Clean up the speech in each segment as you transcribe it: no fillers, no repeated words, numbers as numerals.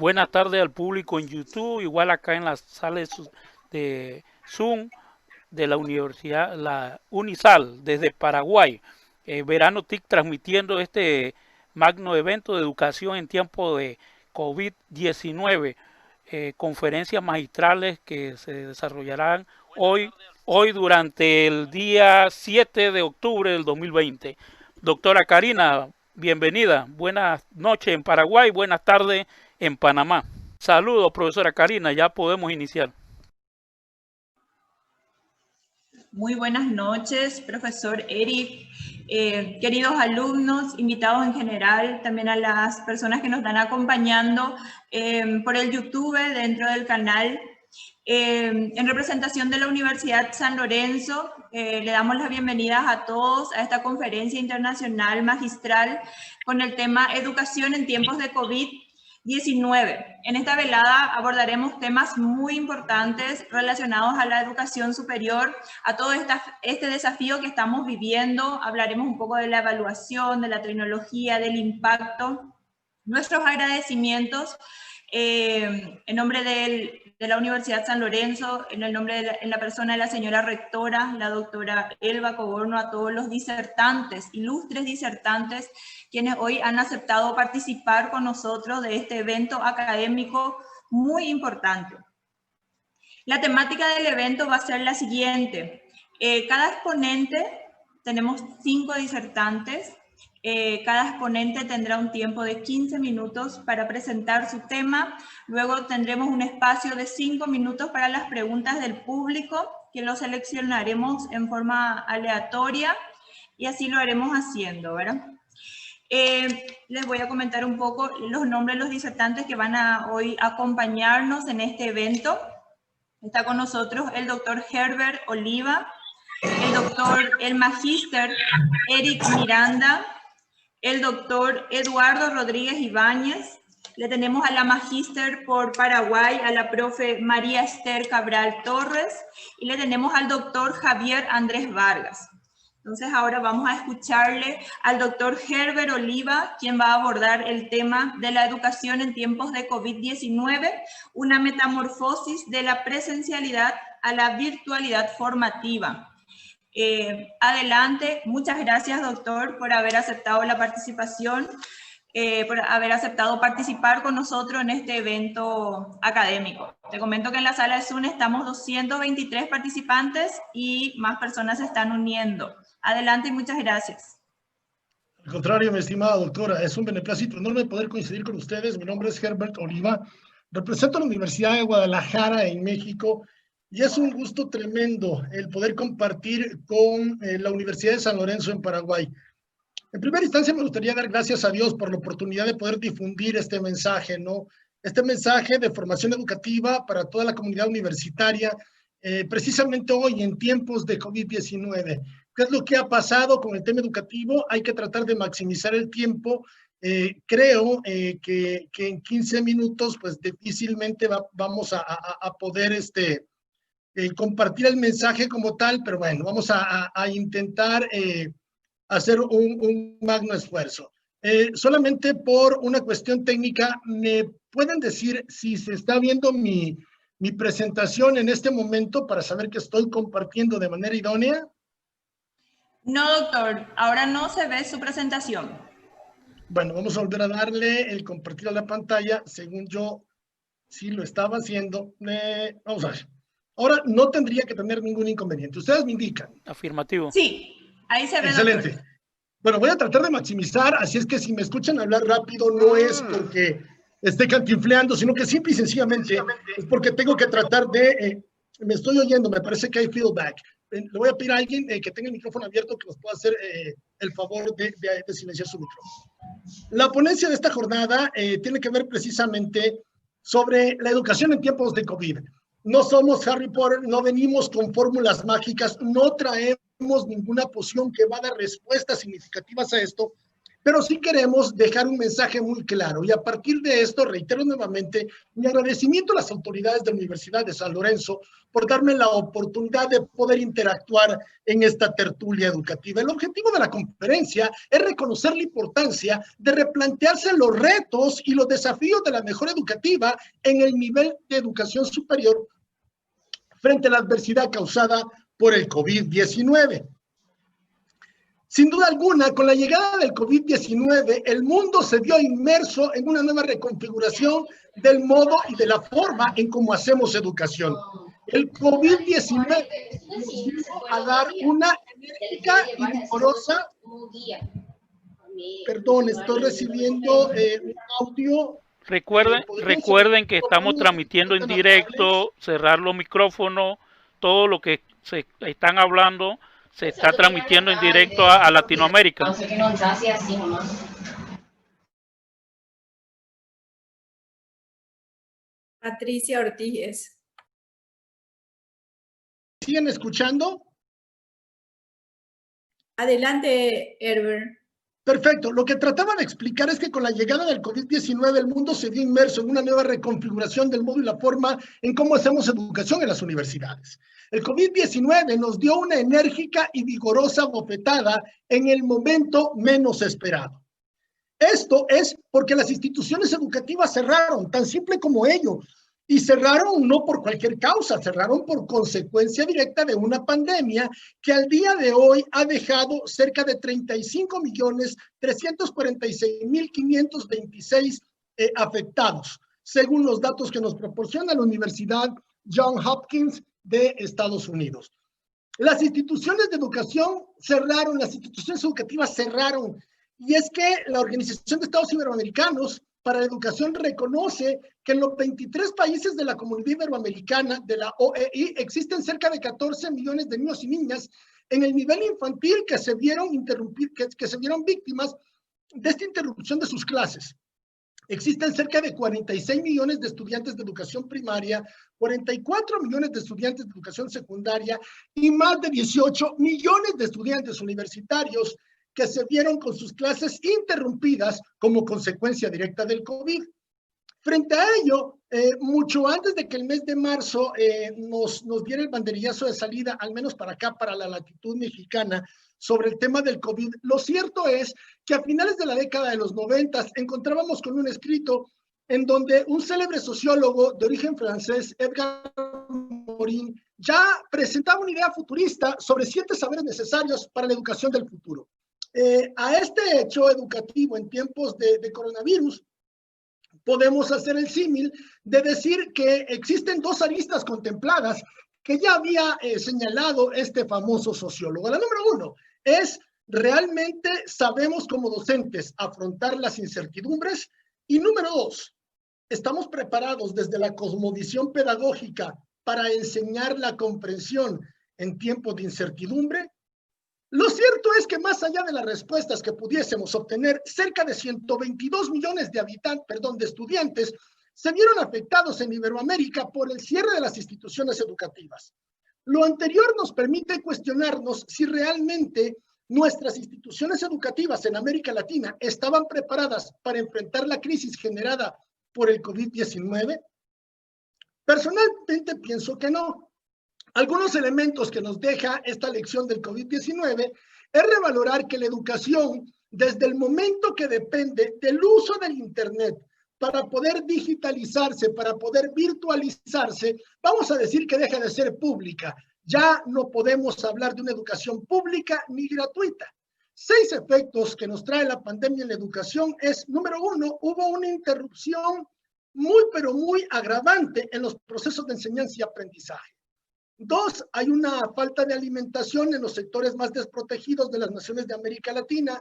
Buenas tardes al público en YouTube, igual acá en las salas de Zoom de la Universidad, la Unisal, desde Paraguay. Verano TIC transmitiendo este magno evento de educación en tiempo de COVID-19, conferencias magistrales que se desarrollarán hoy durante el día 7 de octubre del 2020. Doctora Karina, bienvenida. Buenas noches en Paraguay, buenas tardes en Panamá. Saludos, profesora Karina, ya podemos iniciar. Muy buenas noches, profesor Eric, queridos alumnos, invitados en general, también a las personas que nos están acompañando por el YouTube dentro del canal. En representación de la Universidad San Lorenzo, le damos las bienvenidas a todos a esta conferencia internacional magistral con el tema Educación en tiempos de COVID-19. En esta velada abordaremos temas muy importantes relacionados a la educación superior, a todo este desafío que estamos viviendo. Hablaremos un poco de la evaluación, de la tecnología, del impacto. Nuestros agradecimientos en nombre de la Universidad San Lorenzo, en la persona de la señora rectora, la doctora Elba Coborno, a todos los disertantes, ilustres disertantes, quienes hoy han aceptado participar con nosotros de este evento académico muy importante. La temática del evento va a ser la siguiente. Cada exponente, tenemos 5 disertantes, cada exponente tendrá un tiempo de 15 minutos para presentar su tema. Luego tendremos un espacio de 5 minutos para las preguntas del público, que lo seleccionaremos en forma aleatoria y así lo haremos haciendo, ¿verdad? Les voy a comentar un poco los nombres de los disertantes que van a hoy acompañarnos en este evento. Está con nosotros el doctor Herbert Oliva, el magíster Eric Miranda, el doctor Eduardo Rodríguez Ibáñez, le tenemos a la magíster por Paraguay, a la profe María Esther Cabral Torres, y le tenemos al doctor Javier Andrés Vargas. Entonces ahora vamos a escucharle al doctor Herbert Oliva, quien va a abordar el tema de la educación en tiempos de COVID-19, una metamorfosis de la presencialidad a la virtualidad formativa. Adelante, muchas gracias doctor por haber aceptado la participación, por haber aceptado participar con nosotros en este evento académico. Te comento que en la sala de Zoom estamos 223 participantes y más personas se están uniendo. Adelante y muchas gracias. Al contrario, mi estimada doctora, es un beneplácito enorme poder coincidir con ustedes. Mi nombre es Herbert Oliva, represento a la Universidad de Guadalajara en México y es un gusto tremendo el poder compartir con la Universidad de San Lorenzo en Paraguay. En primera instancia me gustaría dar gracias a Dios por la oportunidad de poder difundir este mensaje, ¿no? Este mensaje de formación educativa para toda la comunidad universitaria, precisamente hoy en tiempos de COVID-19. ¿Qué es lo que ha pasado con el tema educativo? Hay que tratar de maximizar el tiempo. Creo que en 15 minutos pues difícilmente vamos a poder compartir el mensaje como tal, pero bueno, vamos a intentar hacer un magno esfuerzo. Solamente por una cuestión técnica, ¿me pueden decir si se está viendo mi presentación en este momento para saber que estoy compartiendo de manera idónea? No, doctor, ahora no se ve su presentación. Bueno, vamos a volver a darle el compartir a la pantalla. Según yo, sí lo estaba haciendo. Vamos a ver. Ahora no tendría que tener ningún inconveniente. Ustedes me indican. Afirmativo. Sí, ahí se ve. Excelente. Doctor. Bueno, voy a tratar de maximizar, así es que si me escuchan hablar rápido no es porque esté cantinfleando, sino que simple y sencillamente es porque tengo que tratar de... me estoy oyendo, me parece que hay feedback. Le voy a pedir a alguien que tenga el micrófono abierto que nos pueda hacer el favor de silenciar su micrófono. La ponencia de esta jornada tiene que ver precisamente sobre la educación en tiempos de COVID. No somos Harry Potter, no venimos con fórmulas mágicas, no traemos ninguna poción que va a dar respuestas significativas a esto, pero sí queremos dejar un mensaje muy claro. Y a partir de esto, reitero nuevamente mi agradecimiento a las autoridades de la Universidad de San Lorenzo por darme la oportunidad de poder interactuar en esta tertulia educativa. El objetivo de la conferencia es reconocer la importancia de replantearse los retos y los desafíos de la mejora educativa en el nivel de educación superior frente a la adversidad causada por el COVID-19. Sin duda alguna, con la llegada del COVID-19, el mundo se vio inmerso en una nueva reconfiguración del modo y de la forma en cómo hacemos educación. El COVID-19 nos vino a dar una enérgica y vigorosa... Perdón, estoy recibiendo un audio. Recuerden que estamos transmitiendo en directo, cerrar los micrófonos, todo lo que se están hablando se está transmitiendo en directo a Latinoamérica. Patricia Ortiz. ¿Siguen escuchando? Adelante, Herbert. Perfecto. Lo que trataba de explicar es que con la llegada del COVID-19 el mundo se vio inmerso en una nueva reconfiguración del modo y la forma en cómo hacemos educación en las universidades. El COVID-19 nos dio una enérgica y vigorosa bofetada en el momento menos esperado. Esto es porque las instituciones educativas cerraron, tan simple como ello. Y cerraron no por cualquier causa, cerraron por consecuencia directa de una pandemia que al día de hoy ha dejado cerca de 35.346.526 afectados, según los datos que nos proporciona la Universidad Johns Hopkins de Estados Unidos. Las instituciones de educación cerraron, las instituciones educativas cerraron, y es que la Organización de Estados Iberoamericanos para la Educación reconoce que en los 23 países de la Comunidad Iberoamericana, de la OEI, existen cerca de 14 millones de niños y niñas en el nivel infantil que se vieron víctimas de esta interrupción de sus clases. Existen cerca de 46 millones de estudiantes de educación primaria, 44 millones de estudiantes de educación secundaria y más de 18 millones de estudiantes universitarios que se vieron con sus clases interrumpidas como consecuencia directa del COVID. Frente a ello, mucho antes de que el mes de marzo nos diera el banderillazo de salida, al menos para acá, para la latitud mexicana, sobre el tema del COVID, lo cierto es que a finales de la década de los 90 encontrábamos con un escrito en donde un célebre sociólogo de origen francés, Edgar Morin, ya presentaba una idea futurista sobre 7 saberes necesarios para la educación del futuro. A este hecho educativo en tiempos de coronavirus, podemos hacer el símil de decir que existen 2 aristas contempladas que ya había señalado este famoso sociólogo. La número 1 es, ¿realmente sabemos como docentes afrontar las incertidumbres? Y número 2, ¿estamos preparados desde la cosmovisión pedagógica para enseñar la comprensión en tiempos de incertidumbre? Lo cierto es que más allá de las respuestas que pudiésemos obtener, cerca de 122 millones de estudiantes se vieron afectados en Iberoamérica por el cierre de las instituciones educativas. Lo anterior nos permite cuestionarnos si realmente nuestras instituciones educativas en América Latina estaban preparadas para enfrentar la crisis generada por el COVID-19. Personalmente pienso que no. Algunos elementos que nos deja esta lección del COVID-19 es revalorar que la educación, desde el momento que depende del uso del Internet para poder digitalizarse, para poder virtualizarse, vamos a decir que deja de ser pública. Ya no podemos hablar de una educación pública ni gratuita. 6 efectos que nos trae la pandemia en la educación es, número 1, hubo una interrupción muy, pero muy agravante en los procesos de enseñanza y aprendizaje. 2, hay una falta de alimentación en los sectores más desprotegidos de las naciones de América Latina.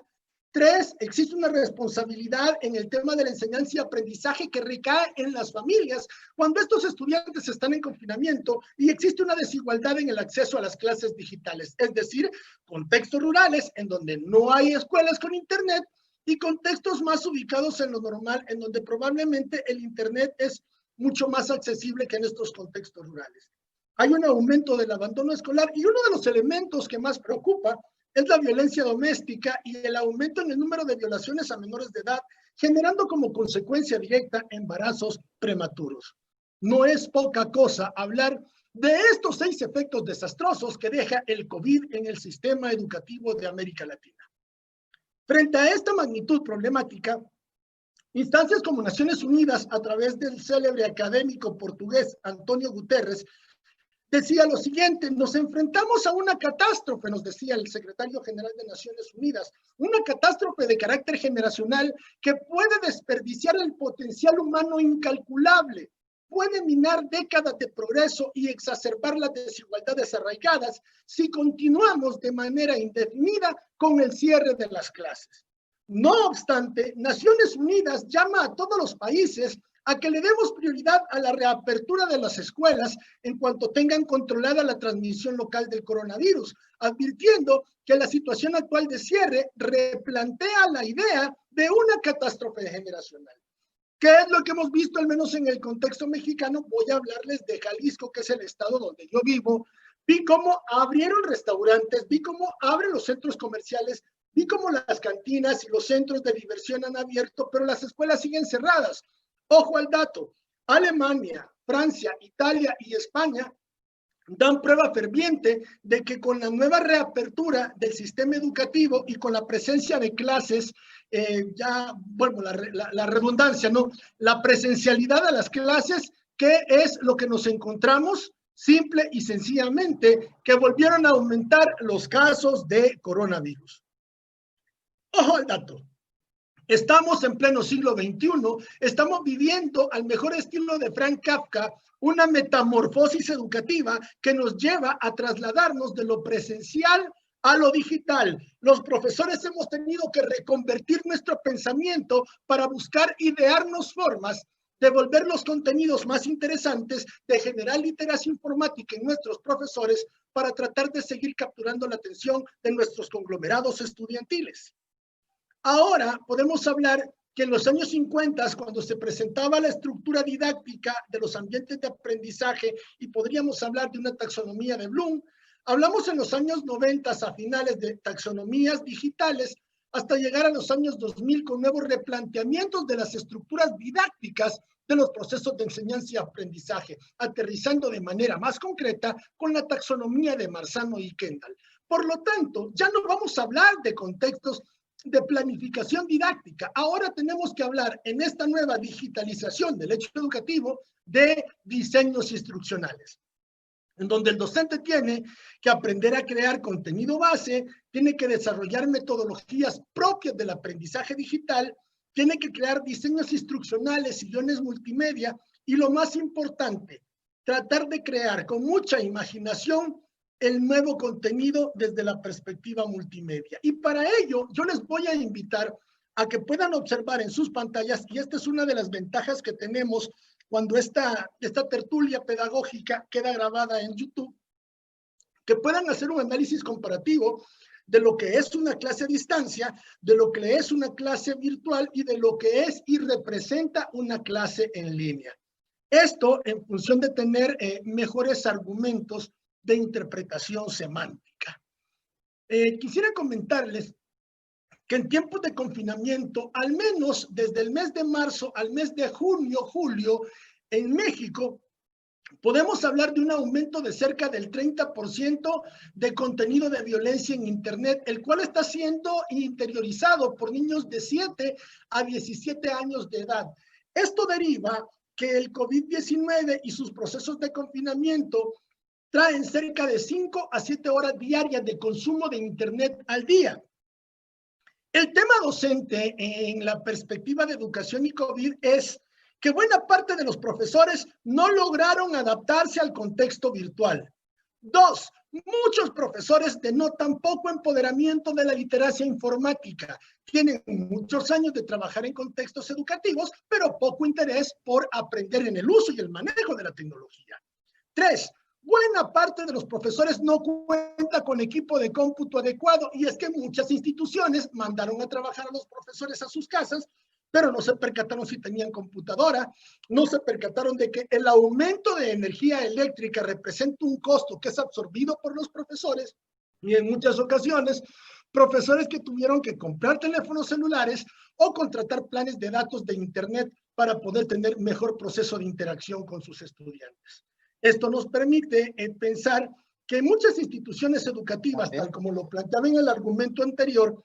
3, existe una responsabilidad en el tema de la enseñanza y aprendizaje que recae en las familias cuando estos estudiantes están en confinamiento y existe una desigualdad en el acceso a las clases digitales, es decir, contextos rurales en donde no hay escuelas con Internet y contextos más ubicados en lo normal, en donde probablemente el Internet es mucho más accesible que en estos contextos rurales. Hay un aumento del abandono escolar y uno de los elementos que más preocupa es la violencia doméstica y el aumento en el número de violaciones a menores de edad, generando como consecuencia directa embarazos prematuros. No es poca cosa hablar de estos 6 efectos desastrosos que deja el COVID en el sistema educativo de América Latina. Frente a esta magnitud problemática, instancias como Naciones Unidas, a través del célebre académico portugués Antonio Guterres, decía lo siguiente: nos enfrentamos a una catástrofe, nos decía el secretario general de Naciones Unidas, una catástrofe de carácter generacional que puede desperdiciar el potencial humano incalculable, puede minar décadas de progreso y exacerbar las desigualdades arraigadas si continuamos de manera indefinida con el cierre de las clases. No obstante, Naciones Unidas llama a todos los países a que le demos prioridad a la reapertura de las escuelas en cuanto tengan controlada la transmisión local del coronavirus, advirtiendo que la situación actual de cierre replantea la idea de una catástrofe generacional. ¿Qué es lo que hemos visto, al menos en el contexto mexicano? Voy a hablarles de Jalisco, que es el estado donde yo vivo. Vi cómo abrieron restaurantes, vi cómo abren los centros comerciales, vi cómo las cantinas y los centros de diversión han abierto, pero las escuelas siguen cerradas. Ojo al dato: Alemania, Francia, Italia y España dan prueba ferviente de que con la nueva reapertura del sistema educativo y con la presencia de clases, la redundancia, ¿no? La presencialidad de las clases, ¿qué es lo que nos encontramos? Simple y sencillamente que volvieron a aumentar los casos de coronavirus. Ojo al dato: estamos en pleno siglo XXI, estamos viviendo al mejor estilo de Frank Kafka una metamorfosis educativa que nos lleva a trasladarnos de lo presencial a lo digital. Los profesores hemos tenido que reconvertir nuestro pensamiento para buscar idearnos formas de volver los contenidos más interesantes, de generar literacia informática en nuestros profesores para tratar de seguir capturando la atención de nuestros conglomerados estudiantiles. Ahora podemos hablar que en los años 50, cuando se presentaba la estructura didáctica de los ambientes de aprendizaje, y podríamos hablar de una taxonomía de Bloom, hablamos en los años 90 a finales de taxonomías digitales, hasta llegar a los años 2000 con nuevos replanteamientos de las estructuras didácticas de los procesos de enseñanza y aprendizaje, aterrizando de manera más concreta con la taxonomía de Marzano y Kendall. Por lo tanto, ya no vamos a hablar de contextos de planificación didáctica. Ahora tenemos que hablar, en esta nueva digitalización del hecho educativo, de diseños instruccionales, en donde el docente tiene que aprender a crear contenido base, tiene que desarrollar metodologías propias del aprendizaje digital, tiene que crear diseños instruccionales y guiones multimedia, y lo más importante, tratar de crear con mucha imaginación el nuevo contenido desde la perspectiva multimedia. Y para ello, yo les voy a invitar a que puedan observar en sus pantallas, y esta es una de las ventajas que tenemos cuando esta tertulia pedagógica queda grabada en YouTube, que puedan hacer un análisis comparativo de lo que es una clase a distancia, de lo que es una clase virtual y de lo que es y representa una clase en línea. Esto en función de tener mejores argumentos de interpretación semántica. Quisiera comentarles que en tiempos de confinamiento, al menos desde el mes de marzo al mes de junio, julio, en México, podemos hablar de un aumento de cerca del 30% de contenido de violencia en Internet, el cual está siendo interiorizado por niños de 7 a 17 años de edad. Esto deriva que el COVID-19 y sus procesos de confinamiento traen cerca de 5 a 7 horas diarias de consumo de Internet al día. El tema docente en la perspectiva de educación y COVID es que buena parte de los profesores no lograron adaptarse al contexto virtual. 2, muchos profesores denotan poco empoderamiento de la literacia informática. Tienen muchos años de trabajar en contextos educativos, pero poco interés por aprender en el uso y el manejo de la tecnología. 3, buena parte de los profesores no cuenta con equipo de cómputo adecuado, y es que muchas instituciones mandaron a trabajar a los profesores a sus casas, pero no se percataron si tenían computadora, no se percataron de que el aumento de energía eléctrica representa un costo que es absorbido por los profesores, Y en muchas ocasiones, profesores que tuvieron que comprar teléfonos celulares o contratar planes de datos de Internet para poder tener mejor proceso de interacción con sus estudiantes. Esto nos permite pensar que muchas instituciones educativas, tal como lo planteaba en el argumento anterior,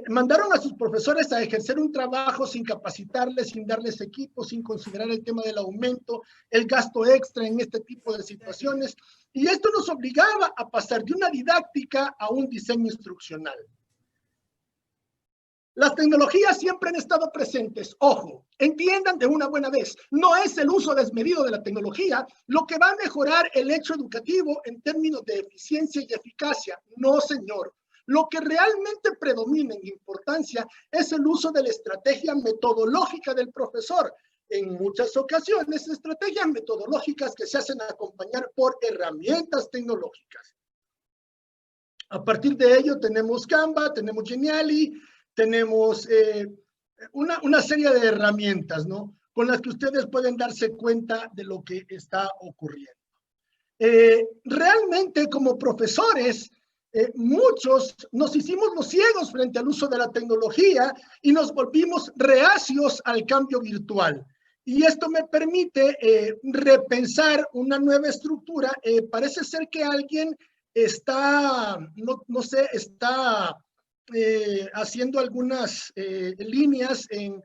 mandaron a sus profesores a ejercer un trabajo sin capacitarles, sin darles equipos, sin considerar el tema del aumento, el gasto extra en este tipo de situaciones. Y esto nos obligaba a pasar de una didáctica a un diseño instruccional. Las tecnologías siempre han estado presentes. Ojo, entiendan de una buena vez, no es el uso desmedido de la tecnología lo que va a mejorar el hecho educativo en términos de eficiencia y eficacia. No, señor. Lo que realmente predomina en importancia es el uso de la estrategia metodológica del profesor. En muchas ocasiones, estrategias metodológicas que se hacen acompañar por herramientas tecnológicas. A partir de ello tenemos Canva, tenemos Geniali, tenemos una serie de herramientas, ¿no?, con las que ustedes pueden darse cuenta de lo que está ocurriendo. Realmente, como profesores, muchos nos hicimos los ciegos frente al uso de la tecnología y nos volvimos reacios al cambio virtual. Y esto me permite repensar una nueva estructura. Parece ser que alguien está, no sé, está haciendo algunas líneas en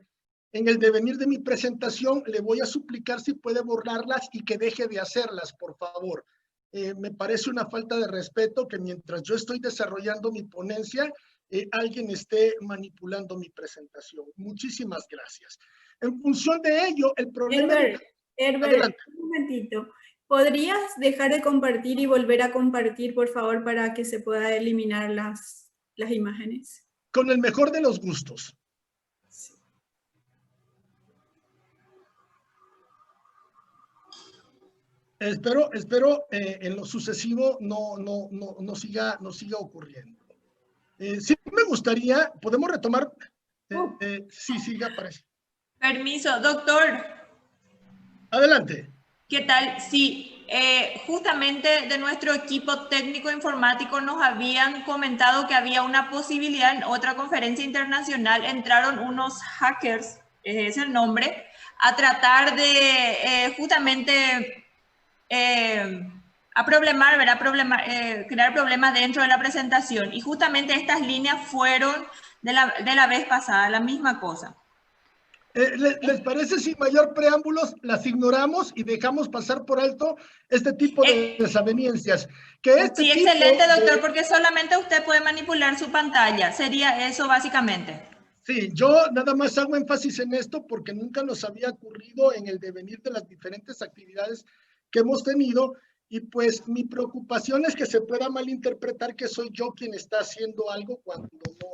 el devenir de mi presentación. Le voy a suplicar si puede borrarlas y que deje de hacerlas, por favor. Me parece una falta de respeto que mientras yo estoy desarrollando mi ponencia, alguien esté manipulando mi presentación. Muchísimas gracias. En función de ello, el problema... Herbert, un momentito. ¿Podrías dejar de compartir y volver a compartir, por favor, para que se pueda eliminar las imágenes? Con el mejor de los gustos. Sí. Espero en lo sucesivo no siga ocurriendo. Sí me gustaría, podemos retomar. Sí, siga, parece. Permiso, doctor. Adelante. ¿Qué tal? Sí, justamente de nuestro equipo técnico informático nos habían comentado que había una posibilidad en otra conferencia internacional. Entraron unos hackers, es el nombre, a tratar de justamente a problemar, ¿verdad? Crear problemas dentro de la presentación. Y justamente estas líneas fueron de la vez pasada, la misma cosa. ¿Les parece sin mayor preámbulos las ignoramos y dejamos pasar por alto este tipo de desavenencias? Sí, excelente, doctor, porque solamente usted puede manipular su pantalla. Sería eso básicamente. Sí, yo nada más hago énfasis en esto porque nunca nos había ocurrido en el devenir de las diferentes actividades que hemos tenido, y pues mi preocupación es que se pueda malinterpretar que soy yo quien está haciendo algo cuando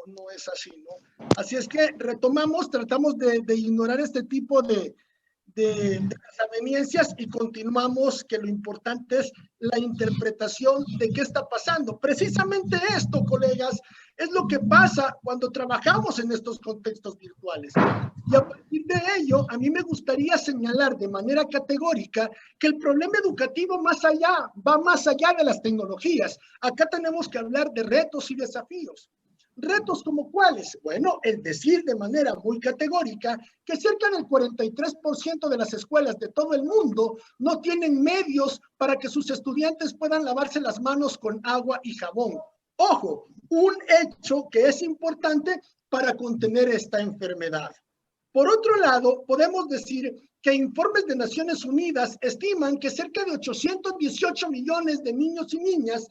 no es así, ¿no? Así es que retomamos, tratamos de ignorar este tipo de desavenencias y continuamos, que lo importante es la interpretación de qué está pasando. Precisamente esto, colegas, es lo que pasa cuando trabajamos en estos contextos virtuales. Y a partir de ello, a mí me gustaría señalar de manera categórica que el problema educativo va más allá de las tecnologías. Acá tenemos que hablar de retos y desafíos. ¿Retos como cuáles? Bueno, el decir de manera muy categórica que cerca del 43% de las escuelas de todo el mundo no tienen medios para que sus estudiantes puedan lavarse las manos con agua y jabón. Ojo, un hecho que es importante para contener esta enfermedad. Por otro lado, podemos decir que informes de Naciones Unidas estiman que cerca de 818 millones de niños y niñas,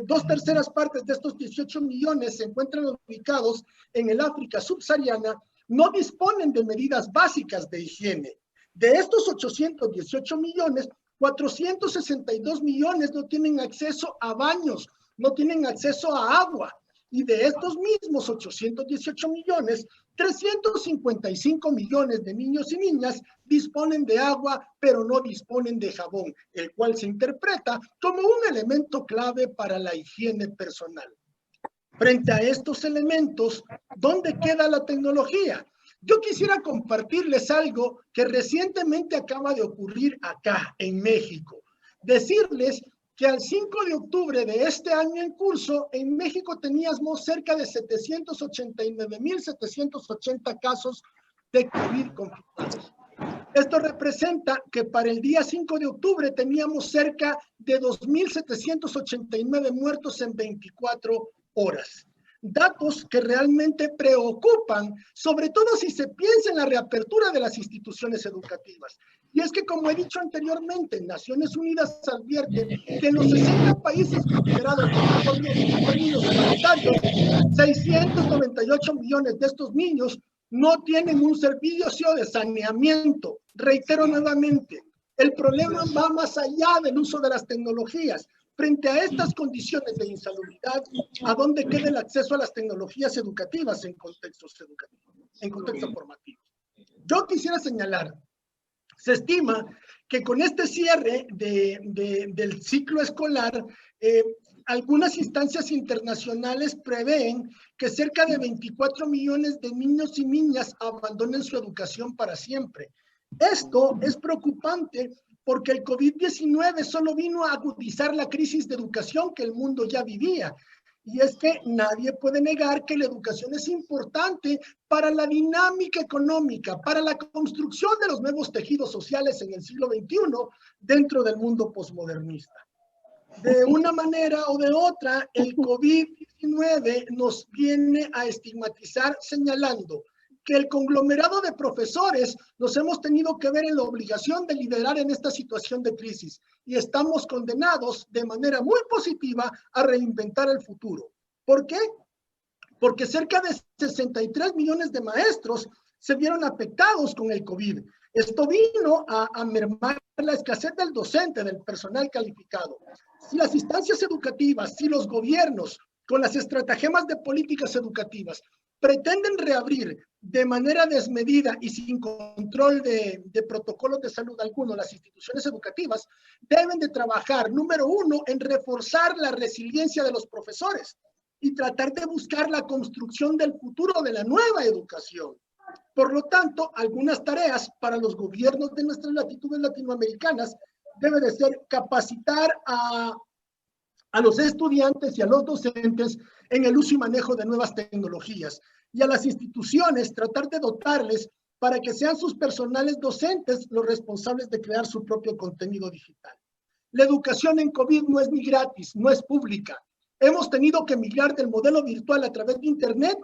2/3 partes de estos 18 millones se encuentran ubicados en el África subsahariana, no disponen de medidas básicas de higiene. De estos 818 millones, 462 millones no tienen acceso a baños, no tienen acceso a agua. Y de estos mismos 818 millones, 355 millones de niños y niñas disponen de agua, pero no disponen de jabón, el cual se interpreta como un elemento clave para la higiene personal. Frente a estos elementos, ¿dónde queda la tecnología? Yo quisiera compartirles algo que recientemente acaba de ocurrir acá en México. Decirles que al 5 de octubre de este año en curso, en México teníamos cerca de 789.780 casos de COVID confirmados. Esto representa que para el día 5 de octubre teníamos cerca de 2.789 muertos en 24 horas. Datos que realmente preocupan, sobre todo si se piensa en la reapertura de las instituciones educativas. Y es que, como he dicho anteriormente, Naciones Unidas advierte que en los 60 países considerados los niños prioritarios, 698 millones de estos niños no tienen un servicio de saneamiento. Reitero nuevamente, el problema va más allá del uso de las tecnologías. Frente a estas condiciones de insalubridad, ¿a dónde queda el acceso a las tecnologías educativas en contextos educativos, en contextos formativos? Yo quisiera señalar, se estima que con este cierre del ciclo escolar, algunas instancias internacionales prevén que cerca de 24 millones de niños y niñas abandonen su educación para siempre. Esto es preocupante porque el COVID-19 solo vino a agudizar la crisis de educación que el mundo ya vivía. Y es que nadie puede negar que la educación es importante para la dinámica económica, para la construcción de los nuevos tejidos sociales en el siglo XXI dentro del mundo posmodernista. De una manera o de otra, el COVID-19 nos viene a estigmatizar señalando que el conglomerado de profesores nos hemos tenido que ver en la obligación de liderar en esta situación de crisis y estamos condenados de manera muy positiva a reinventar el futuro. ¿Por qué? Porque cerca de 63 millones de maestros se vieron afectados con el COVID. Esto vino a mermar la escasez del docente, del personal calificado. Si las instancias educativas, si los gobiernos, con las estratagemas de políticas educativas, pretenden reabrir de manera desmedida y sin control de protocolos de salud alguno las instituciones educativas, deben de trabajar, número uno, en reforzar la resiliencia de los profesores y tratar de buscar la construcción del futuro de la nueva educación. Por lo tanto, algunas tareas para los gobiernos de nuestras latitudes latinoamericanas debe de ser capacitar a los estudiantes y a los docentes en el uso y manejo de nuevas tecnologías y a las instituciones tratar de dotarles para que sean sus personales docentes los responsables de crear su propio contenido digital. La educación en COVID no es ni gratis, no es pública. Hemos tenido que migrar del modelo virtual a través de Internet,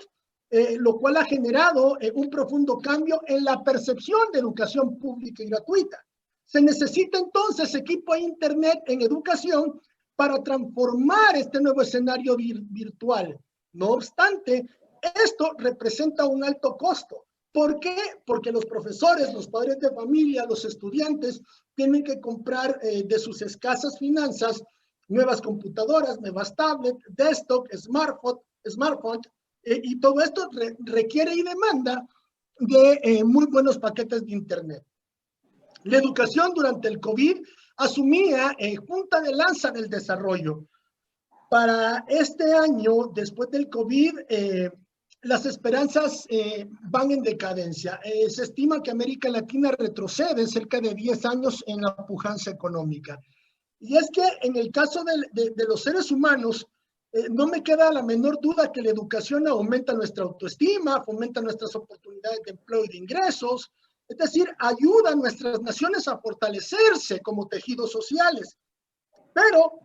lo cual ha generado un profundo cambio en la percepción de educación pública y gratuita. Se necesita entonces equipo de Internet en educación para transformar este nuevo escenario virtual. No obstante, esto representa un alto costo. ¿Por qué? Porque los profesores, los padres de familia, los estudiantes tienen que comprar de sus escasas finanzas nuevas computadoras, nuevas tablets, desktop, smartphone, y todo esto requiere y demanda de muy buenos paquetes de Internet. La educación durante el COVID asumía punta de lanza del desarrollo. Para este año, después del COVID, las esperanzas van en decadencia. Se estima que América Latina retrocede cerca de 10 años en la pujanza económica. Y es que en el caso de los seres humanos, no me queda la menor duda que la educación aumenta nuestra autoestima, fomenta nuestras oportunidades de empleo y de ingresos, es decir, ayuda a nuestras naciones a fortalecerse como tejidos sociales. Pero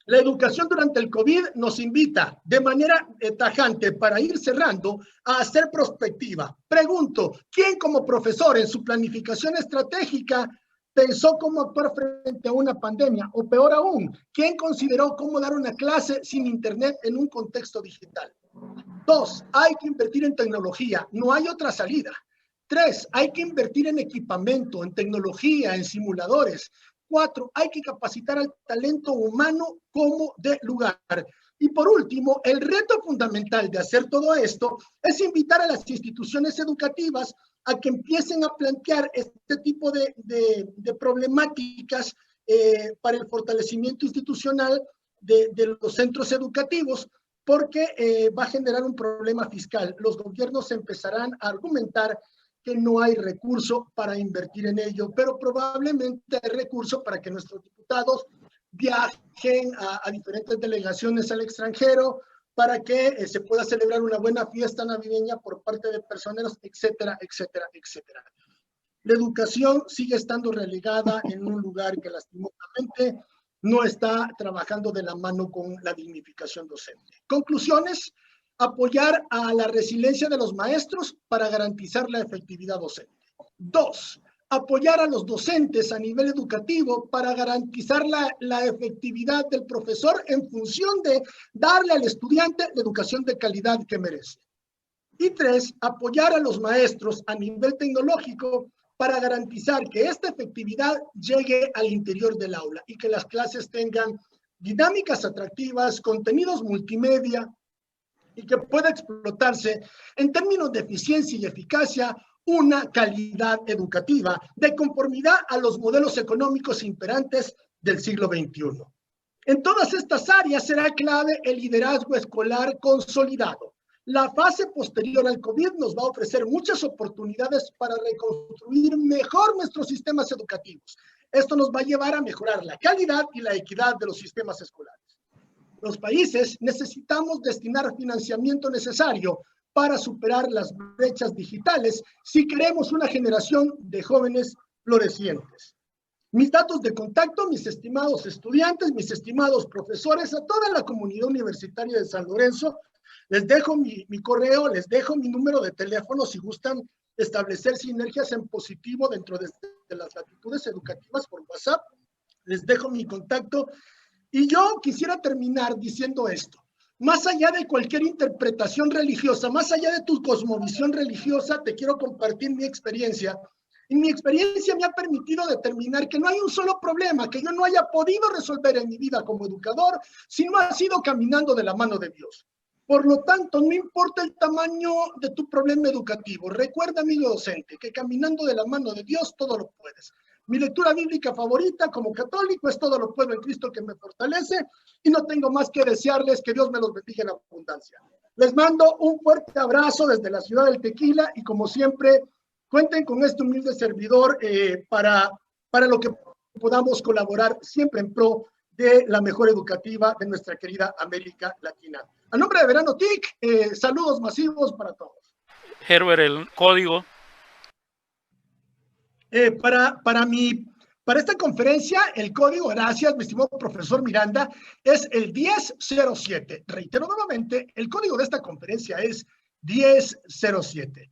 la educación durante el COVID nos invita de manera tajante, para ir cerrando, a hacer prospectiva. Pregunto, ¿quién como profesor en su planificación estratégica pensó cómo actuar frente a una pandemia? O peor aún, ¿quién consideró cómo dar una clase sin Internet en un contexto digital? 2, hay que invertir en tecnología, no hay otra salida. 3, hay que invertir en equipamiento, en tecnología, en simuladores. 4, hay que capacitar al talento humano como de lugar. Y por último, el reto fundamental de hacer todo esto es invitar a las instituciones educativas a que empiecen a plantear este tipo de problemáticas para el fortalecimiento institucional de los centros educativos, porque va a generar un problema fiscal. Los gobiernos empezarán a argumentar que no hay recurso para invertir en ello, pero probablemente hay recurso para que nuestros diputados viajen a diferentes delegaciones al extranjero, para que se pueda celebrar una buena fiesta navideña por parte de personeros, etcétera, etcétera, etcétera. La educación sigue estando relegada en un lugar que lastimosamente no está trabajando de la mano con la dignificación docente. Conclusiones: apoyar a la resiliencia de los maestros para garantizar la efectividad docente. 2. Apoyar a los docentes a nivel educativo para garantizar la efectividad del profesor en función de darle al estudiante la educación de calidad que merece. Y 3, apoyar a los maestros a nivel tecnológico para garantizar que esta efectividad llegue al interior del aula y que las clases tengan dinámicas atractivas, contenidos multimedia y que pueda explotarse en términos de eficiencia y eficacia una calidad educativa de conformidad a los modelos económicos imperantes del siglo XXI. En todas estas áreas será clave el liderazgo escolar consolidado. La fase posterior al COVID nos va a ofrecer muchas oportunidades para reconstruir mejor nuestros sistemas educativos. Esto nos va a llevar a mejorar la calidad y la equidad de los sistemas escolares. Los países necesitamos destinar financiamiento necesario para superar las brechas digitales si queremos una generación de jóvenes florecientes. Mis datos de contacto, mis estimados estudiantes, mis estimados profesores, a toda la comunidad universitaria de San Lorenzo, les dejo mi correo, les dejo mi número de teléfono si gustan establecer sinergias en positivo dentro de las latitudes educativas por WhatsApp. Les dejo mi contacto y yo quisiera terminar diciendo esto. Más allá de cualquier interpretación religiosa, más allá de tu cosmovisión religiosa, te quiero compartir mi experiencia. Y mi experiencia me ha permitido determinar que no hay un solo problema que yo no haya podido resolver en mi vida como educador si no ha sido caminando de la mano de Dios. Por lo tanto, no importa el tamaño de tu problema educativo, recuerda, amigo docente, que caminando de la mano de Dios todo lo puedes. Mi lectura bíblica favorita como católico es Todo lo puedo en Cristo que me fortalece, y no tengo más que desearles que Dios me los bendiga en abundancia. Les mando un fuerte abrazo desde la ciudad del Tequila y como siempre, cuenten con este humilde servidor para lo que podamos colaborar siempre en pro de la mejor educativa de nuestra querida América Latina. A nombre de Verano TIC, saludos masivos para todos. Herbert, el código. Para esta conferencia, el código, gracias, mi estimado profesor Miranda, es el 1007. Reitero nuevamente, el código de esta conferencia es 1007.